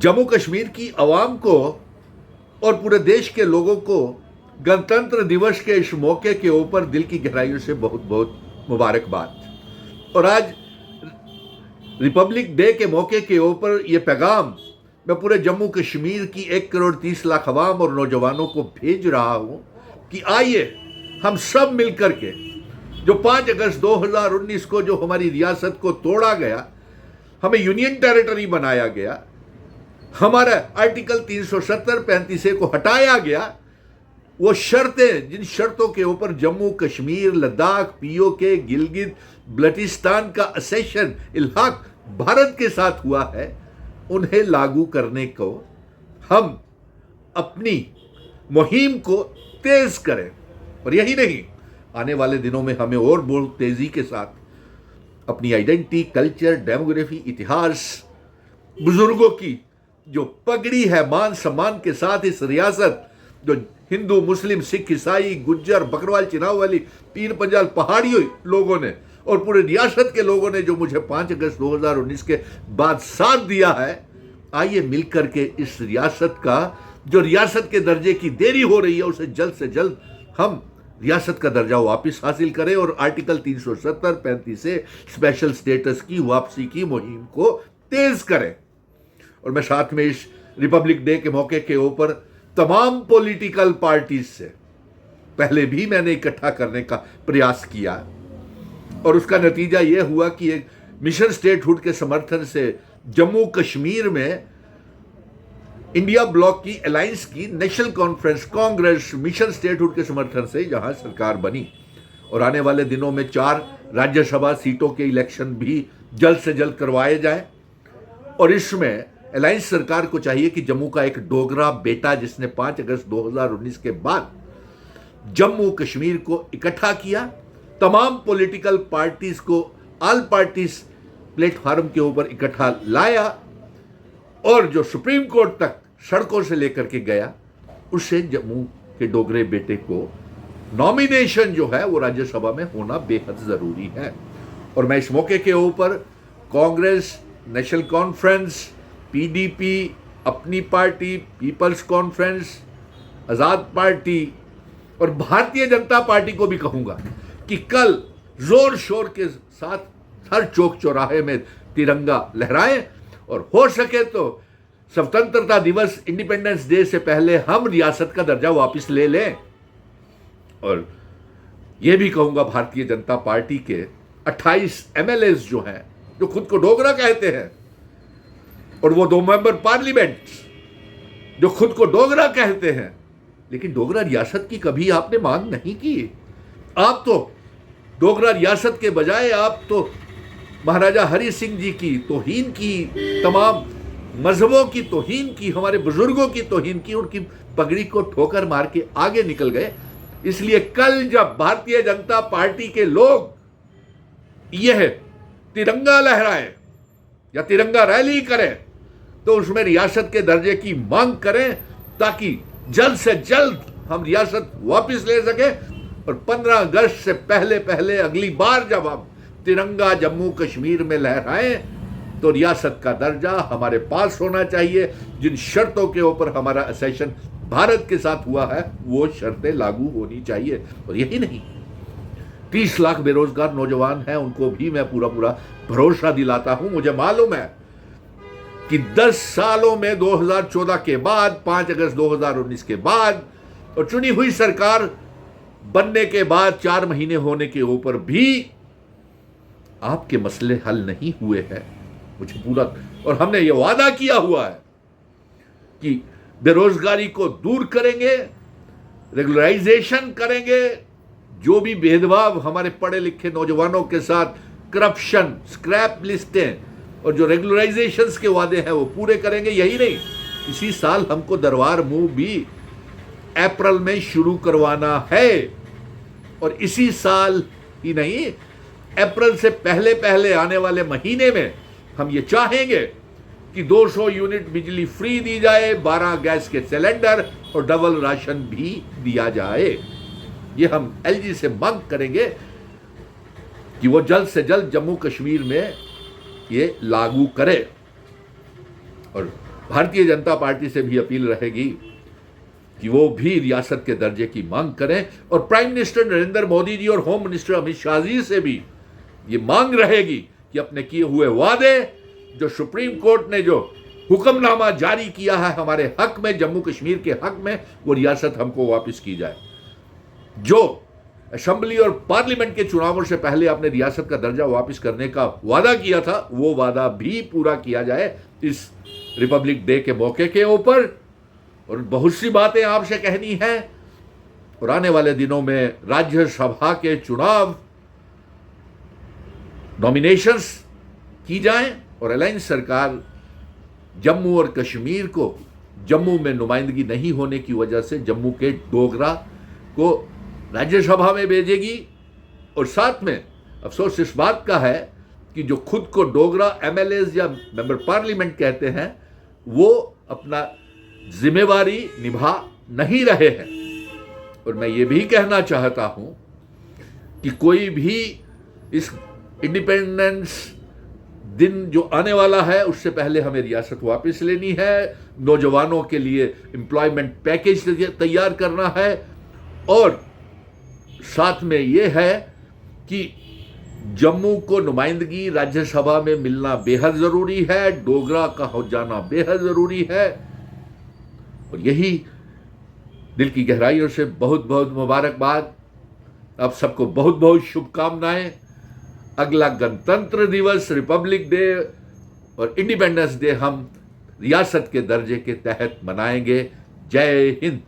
जम्मू कश्मीर की आवाम को और पूरे देश के लोगों को गणतंत्र दिवस के इस मौके के ऊपर दिल की गहराइयों से बहुत बहुत मुबारकबाद। और आज रिपब्लिक डे के मौके के ऊपर ये पैगाम मैं पूरे जम्मू कश्मीर की 1,30,00,000 अवाम और नौजवानों को भेज रहा हूं कि आइए हम सब मिलकर के जो 5 अगस्त 2019 को जो हमारी रियासत को तोड़ा गया, हमें यूनियन टेरिटरी बनाया गया, हमारा आर्टिकल 370-35 को हटाया गया, वो शर्तें जिन शर्तों के ऊपर जम्मू कश्मीर, लद्दाख, पीओके, गिलगित बल्टिस्तान का असेशन इल्हाक भारत के साथ हुआ है, उन्हें लागू करने को हम अपनी मुहिम को तेज करें। और यही नहीं, आने वाले दिनों में हमें और बहुत तेजी के साथ अपनी आइडेंटिटी, कल्चर, डेमोग्राफी, इतिहास, बुजुर्गों की जो पगड़ी है, मान सम्मान के साथ इस रियासत जो हिंदू, मुस्लिम, सिख, ईसाई, गुज्जर, बकरवाल, चिनाव वाली, पीर पंजाल पहाड़ी लोगों ने और पूरे रियासत के लोगों ने जो मुझे 5 अगस्त 2019 के बाद साथ दिया है, आइए मिलकर के इस रियासत का जो रियासत के दर्जे की देरी हो रही है उसे जल्द से जल्द हम रियासत का दर्जा वापस हासिल करें और आर्टिकल 370-35 से स्पेशल स्टेटस की वापसी की मुहिम को तेज करें। और मैं साथ में इस रिपब्लिक डे के मौके के ऊपर तमाम पॉलिटिकल पार्टीज से पहले भी मैंने इकट्ठा करने का प्रयास किया और उसका नतीजा यह हुआ कि एक मिशन स्टेटहुड के समर्थन से जम्मू कश्मीर में इंडिया ब्लॉक की अलायंस की national conference Congress mission statehood के समर्थन से यहां सरकार बनी और आने वाले दिनों में 4 राज्यसभा सीटों के इलेक्शन भी जल्द से जल्द करवाए जाएं। और इसमें अलायंस सरकार को चाहिए कि जम्मू का एक डोगरा बेटा जिसने 5 अगस्त 2019 के बाद जम्मू कश्मीर को इकट्ठा किया, तमाम पॉलिटिकल पार्टीज को ऑल पार्टीज प्लेटफार्म के ऊपर इकट्ठा लाया और जो सुप्रीम कोर्ट तक सड़कों से लेकर के गया, उससे जम्मू के डोगरे बेटे को नॉमिनेशन जो है वो राज्यसभा में होना बेहद जरूरी है। और मैं इस मौके के ऊपर कांग्रेस, नेशनल कॉन्फ्रेंस, पीडीपी, अपनी पार्टी, पीपल्स कॉन्फ्रेंस, आजाद पार्टी और भारतीय जनता पार्टी को भी कहूंगा कि कल जोर शोर के साथ हर चौक चौराहे में तिरंगा लहराएं और हो सके तो स्वतंत्रता दिवस, इंडिपेंडेंस डे से पहले हम रियासत का दर्जा वापस ले लें। और यह भी कहूंगा भारतीय जनता पार्टी के 28 एमएलएस जो हैं, जो खुद को डोगरा कहते हैं, और वो 2 मेंबर पार्लियामेंट जो खुद को डोगरा कहते हैं, लेकिन डोगरा रियासत की कभी आपने मांग नहीं की। आप तो डोगरा रियासत के बजाय आप तो महाराजा हरि सिंह जी की तौहीन की, तमाम मजहबों की तौहीन की, हमारे बुजुर्गों की तौहीन की, उनकी पगड़ी को ठोकर मार के आगे निकल गए। इसलिए कल जब भारतीय जनता पार्टी के लोग यह तिरंगा लहराएं या तिरंगा रैली करें तो उसमें रियासत के दर्जे की मांग करें ताकि जल्द से जल्द हम रियासत वापस ले सके। और 15 अगस्त से पहले पहले अगली बार जब हम तिरंगा जम्मू कश्मीर में लहराएं तो रियासत का दर्जा हमारे पास होना चाहिए। जिन शर्तों के ऊपर हमारा असेशन भारत के साथ हुआ है वो शर्तें लागू होनी चाहिए। और यही नहीं, 30 लाख बेरोजगार नौजवान हैं, उनको भी मैं पूरा भरोसा दिलाता हूं। मुझे मालूम है कि 10 सालों में 2014 के बाद, 5 अगस्त 2019 के बाद और चुनी हुई सरकार बनने के बाद 4 महीने होने के ऊपर भी आपके मसले हल नहीं हुए हैं। मुझे पूरा, और हमने ये वादा किया हुआ है कि बेरोजगारी को दूर करेंगे, रेगुलराइजेशन करेंगे, जो भी भेदभाव हमारे पढ़े लिखे नौजवानों के साथ, करप्शन, स्क्रैप लिस्टें और जो रेगुलराइजेशंस के वादे हैं वो पूरे करेंगे। यही नहीं, इसी साल हमको दरबार मूव भी अप्रैल में शुरू करवाना है और इसी साल ही नहीं, अप्रैल से पहले पहले आने वाले महीने में हम ये चाहेंगे कि 200 यूनिट बिजली फ्री दी जाए, 12 गैस के सिलेंडर और डबल राशन भी दिया जाए। ये हम एलजी से मांग करेंगे कि वो जल्द से जल्द जम्मू कश्मीर में ये लागू करे। और भारतीय जनता पार्टी से भी अपील रहेगी कि वो भी रियासत के दर्जे की मांग करें, और प्राइम मिनिस्टर नरेंद्र मोदी जी और होम मिनिस्टर अमित शाह जी से भी ये मांग रहेगी कि अपने किए हुए वादे, जो सुप्रीम कोर्ट ने जो हुक्मनामा जारी किया है हमारे हक में, जम्मू कश्मीर के हक में, वो रियासत हमको वापस की जाए। जो असेंबली और पार्लियामेंट के चुनावों से पहले आपने रियासत का दर्जा वापस करने का वादा किया था, वो वादा भी पूरा किया जाए इस रिपब्लिक डे के मौके के ऊपर। और बहुत सी बातें आपसे कहनी है, और आने वाले दिनों में राज्यसभा के चुनाव, नॉमिनेशंस की जाएं, और अलायंस सरकार जम्मू और कश्मीर को, जम्मू में नुमाइंदगी नहीं होने की वजह से जम्मू के डोगरा को राज्यसभा में भेजेगी। और साथ में अफसोस इस बात का है कि जो खुद को डोगरा एमएलएज या मेंबर पार्लियामेंट कहते हैं, वो अपना जिम्मेवारी निभा नहीं रहे हैं। और मैं ये भी कहना चाहता हूं कि कोई भी इस इंडिपेंडेंस दिन जो आने वाला है, उससे पहले हमें रियासत वापस लेनी है, नौजवानों के लिए एम्प्लॉयमेंट पैकेज तैयार करना है, और साथ में ये है कि जम्मू को नुमाइंदगी राज्यसभा में मिलना बेहद जरूरी है, डोगरा का हो जाना बेहद जरूरी है। और यही दिल की गहराइयों से बहुत बहुत मुबारकबाद, आप सबको बहुत बहुत शुभकामनाएं। अगला गणतंत्र दिवस, रिपब्लिक डे और इंडिपेंडेंस डे हम रियासत के दर्जे के तहत मनाएंगे। जय हिंद।